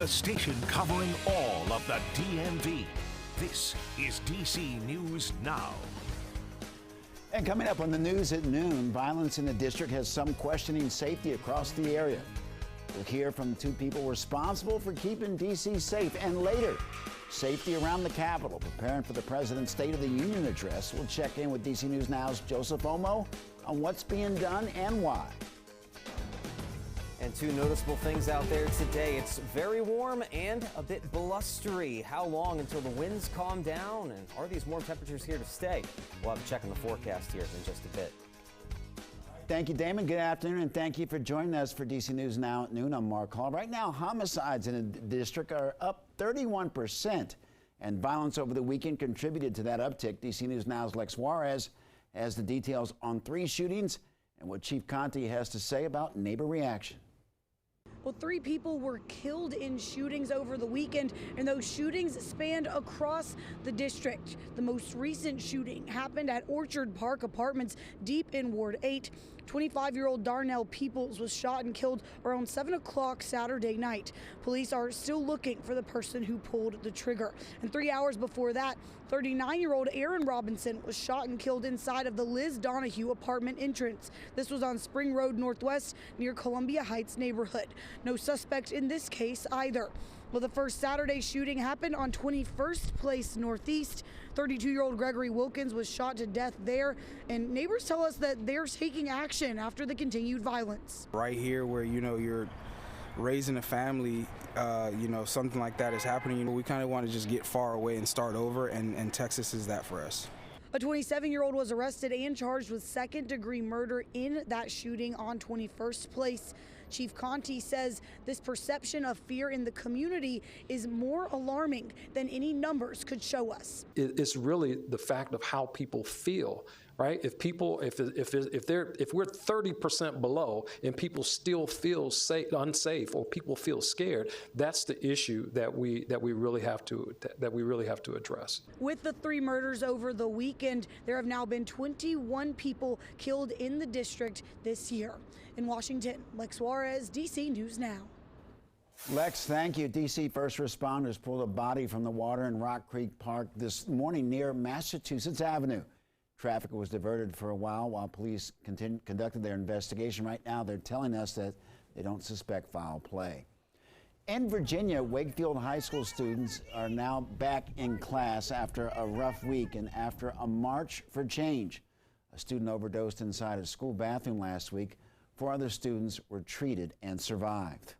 A station covering all of the DMV. This is DC News Now. And coming up on the news at noon, violence in the district has some questioning safety across the area. We'll hear from two people responsible for keeping DC safe. And later, safety around the Capitol, preparing for the President's State of the Union address. We'll check in with DC News Now's Joseph Omo on what's being done and why. And two noticeable things out there today. It's very warm and a bit blustery. How long until the winds calm down? And are these warm temperatures here to stay? We'll have to check on the forecast here in just a bit. Thank you, Damon. Good afternoon, and thank you for joining us for DC News Now at noon. I'm Mark Hall. Right now, homicides in the district are up 31%, and violence over the weekend contributed to that uptick. DC News Now's Lex Juarez has the details on 3 shootings and what Chief Conte has to say about neighbor reaction. Well, 3 people were killed in shootings over the weekend, and those shootings spanned across the district. The most recent shooting happened at Orchard Park Apartments deep in Ward 8. 25-year-old Darnell Peoples was shot and killed around 7 o'clock Saturday night. Police are still looking for the person who pulled the trigger. And 3 hours before that, 39-year-old Aaron Robinson was shot and killed inside of the Liz Donahue apartment entrance. This was on Spring Road Northwest near Columbia Heights neighborhood. No suspect in this case either. Well, the first Saturday shooting happened on 21st Place Northeast. 32-year-old Gregory Wilkins was shot to death there, and neighbors tell us that they're taking action after the continued violence. Right here where, you're raising a family, something like that is happening. We kind of want to just get far away and start over, and Texas is that for us. A 27-year-old was arrested and charged with second-degree murder in that shooting on 21st Place. Chief Conte says this perception of fear in the community is more alarming than any numbers could show us. It's really the fact of how people feel, right? If we're 30% below and people still feel unsafe or people feel scared, that's the issue that we really have to address. With the 3 murders over the weekend, there have now been 21 people killed in the district this year. In Washington, Lex Juarez, DC News Now. Lex, thank you. DC first responders pulled a body from the water in Rock Creek Park this morning near Massachusetts Avenue. Traffic was diverted for a while police conducted their investigation. Right now, they're telling us that they don't suspect foul play. In Virginia, Wakefield High School students are now back in class after a rough week and after a march for change. A student overdosed inside a school bathroom last week. 4 other students were treated and survived.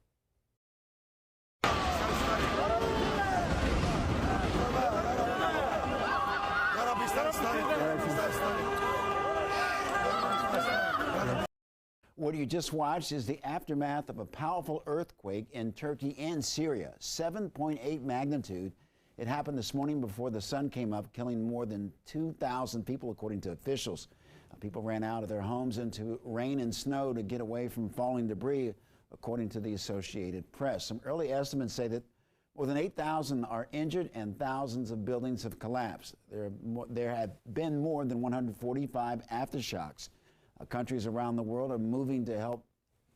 What you just watched is the aftermath of a powerful earthquake in Turkey and Syria, 7.8 magnitude. It happened this morning before the sun came up, killing more than 2,000 people, according to officials. People ran out of their homes into rain and snow to get away from falling debris, according to the Associated Press. Some early estimates say that more than 8,000 are injured and thousands of buildings have collapsed. There have been more than 145 aftershocks. Countries around the world are moving to help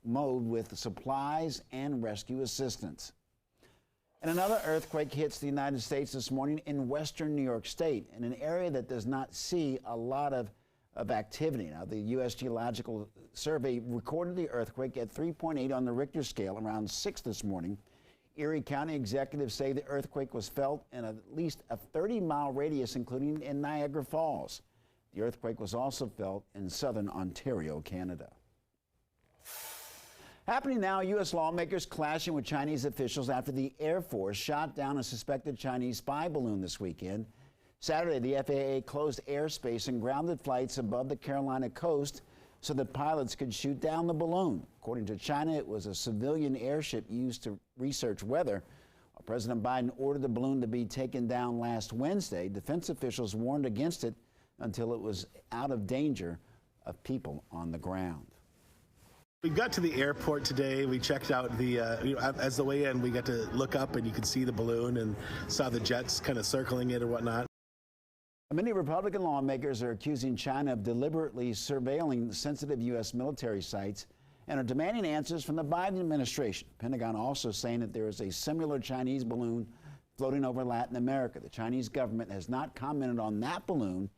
Mode with supplies and rescue assistance. And another earthquake hits the United States this morning in western New York State, in an area that does not see a lot of activity. Now, the U.S. Geological Survey recorded the earthquake at 3.8 on the Richter scale around 6 this morning. Erie County executives say the earthquake was felt in at least a 30-mile radius, including in Niagara Falls. The earthquake was also felt in southern Ontario, Canada. Happening now, U.S. lawmakers clashing with Chinese officials after the Air Force shot down a suspected Chinese spy balloon this weekend. Saturday, the FAA closed airspace and grounded flights above the Carolina coast so that pilots could shoot down the balloon. According to China, it was a civilian airship used to research weather. While President Biden ordered the balloon to be taken down last Wednesday, defense officials warned against it until it was out of danger of people on the ground. We got to the airport today. We checked out the, as the way in, we got to look up and you could see the balloon and saw the jets kind of circling it or whatnot. Many Republican lawmakers are accusing China of deliberately surveilling sensitive U.S. military sites and are demanding answers from the Biden administration. Pentagon also saying that there is a similar Chinese balloon floating over Latin America. The Chinese government has not commented on that balloon.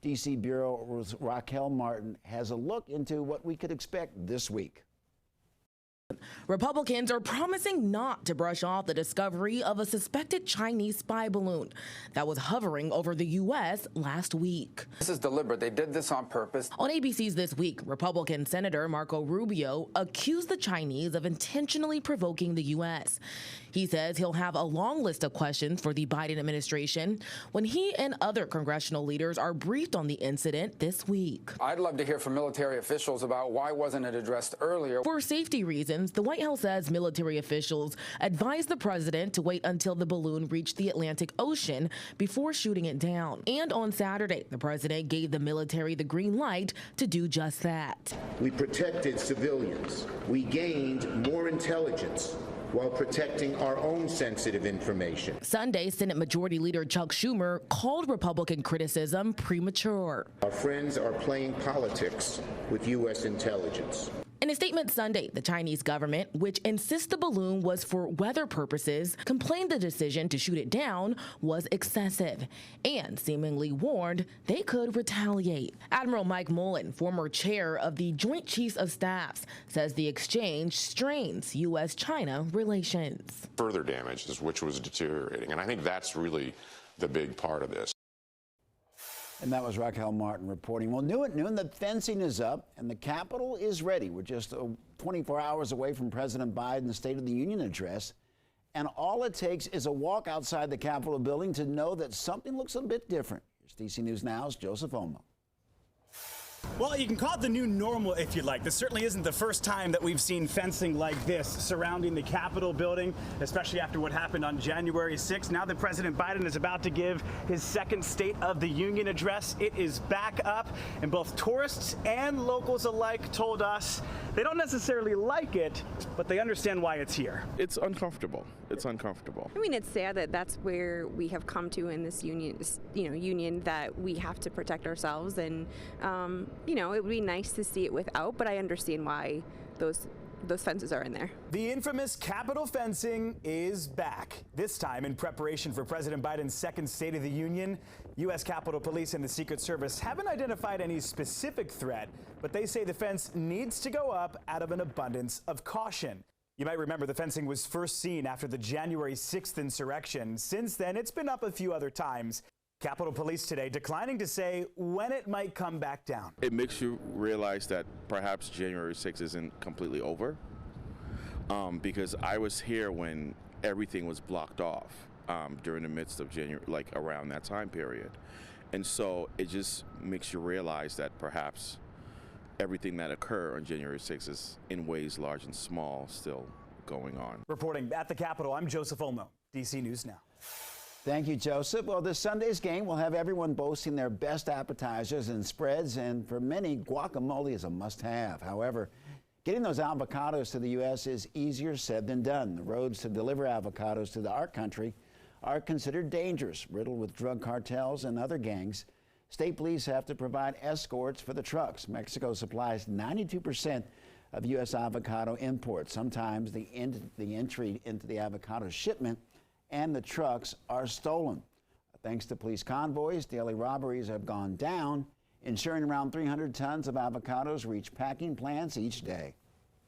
D.C. Bureau Raquel Martin has a look into what we could expect this week. Republicans are promising not to brush off the discovery of a suspected Chinese spy balloon that was hovering over the U.S. last week. This is deliberate. They did this on purpose. On ABC's This Week, Republican Senator Marco Rubio accused the Chinese of intentionally provoking the U.S. He says he'll have a long list of questions for the Biden administration when he and other congressional leaders are briefed on the incident this week. I'd love to hear from military officials about why wasn't it addressed earlier. For safety reasons, the White House says military officials advised the president to wait until the balloon reached the Atlantic Ocean before shooting it down. And on Saturday, the president gave the military the green light to do just that. We protected civilians. We gained more intelligence while protecting our own sensitive information. Sunday, Senate Majority Leader Chuck Schumer called Republican criticism premature. Our friends are playing politics with U.S. intelligence. In a statement Sunday, the Chinese government, which insists the balloon was for weather purposes, complained the decision to shoot it down was excessive and seemingly warned they could retaliate. Admiral Mike Mullen, former chair of the Joint Chiefs of Staffs, says the exchange strains U.S.-China relations. Further damages, which was deteriorating. And I think that's really the big part of this. And that was Raquel Martin reporting. Well, new at noon, the fencing is up and the Capitol is ready. We're just 24 hours away from President Biden's State of the Union address. And all it takes is a walk outside the Capitol building to know that something looks a bit different. Here's DC News Now's Joseph Omo. Well, you can call it the new normal if you'd like. This certainly isn't the first time that we've seen fencing like this surrounding the Capitol building, especially after what happened on January 6th. Now that President Biden is about to give his second State of the Union address, it is back up. And both tourists and locals alike told us they don't necessarily like it, but they understand why it's here. It's uncomfortable. It's uncomfortable. I mean, it's sad that that's where we have come to in this union, union that we have to protect ourselves. And, it would be nice to see it without, but I understand why those fences are in there. The infamous Capitol fencing is back, this time in preparation for President Biden's second State of the Union. U.S. Capitol Police and the Secret Service haven't identified any specific threat, but they say the fence needs to go up out of an abundance of caution. You might remember the fencing was first seen after the January 6th insurrection. Since then, it's been up a few other times. Capitol Police today declining to say when it might come back down. It makes you realize that perhaps January 6th isn't completely over, because I was here when everything was blocked off during the midst of January, like around that time period. And so it just makes you realize that perhaps everything that occurred on January 6th is in ways large and small still going on. Reporting at the Capitol, I'm Joseph Olmo, DC News Now. Thank you, Joseph. Well, this Sunday's game will have everyone boasting their best appetizers and spreads, and for many, guacamole is a must-have. However, getting those avocados to the U.S. is easier said than done. The roads to deliver avocados to our country are considered dangerous, riddled with drug cartels and other gangs. State police have to provide escorts for the trucks. Mexico supplies 92% of U.S. avocado imports. Sometimes the entry into the avocado shipment and the trucks are stolen. Thanks to police convoys, daily robberies have gone down, ensuring around 300 tons of avocados reach packing plants each day.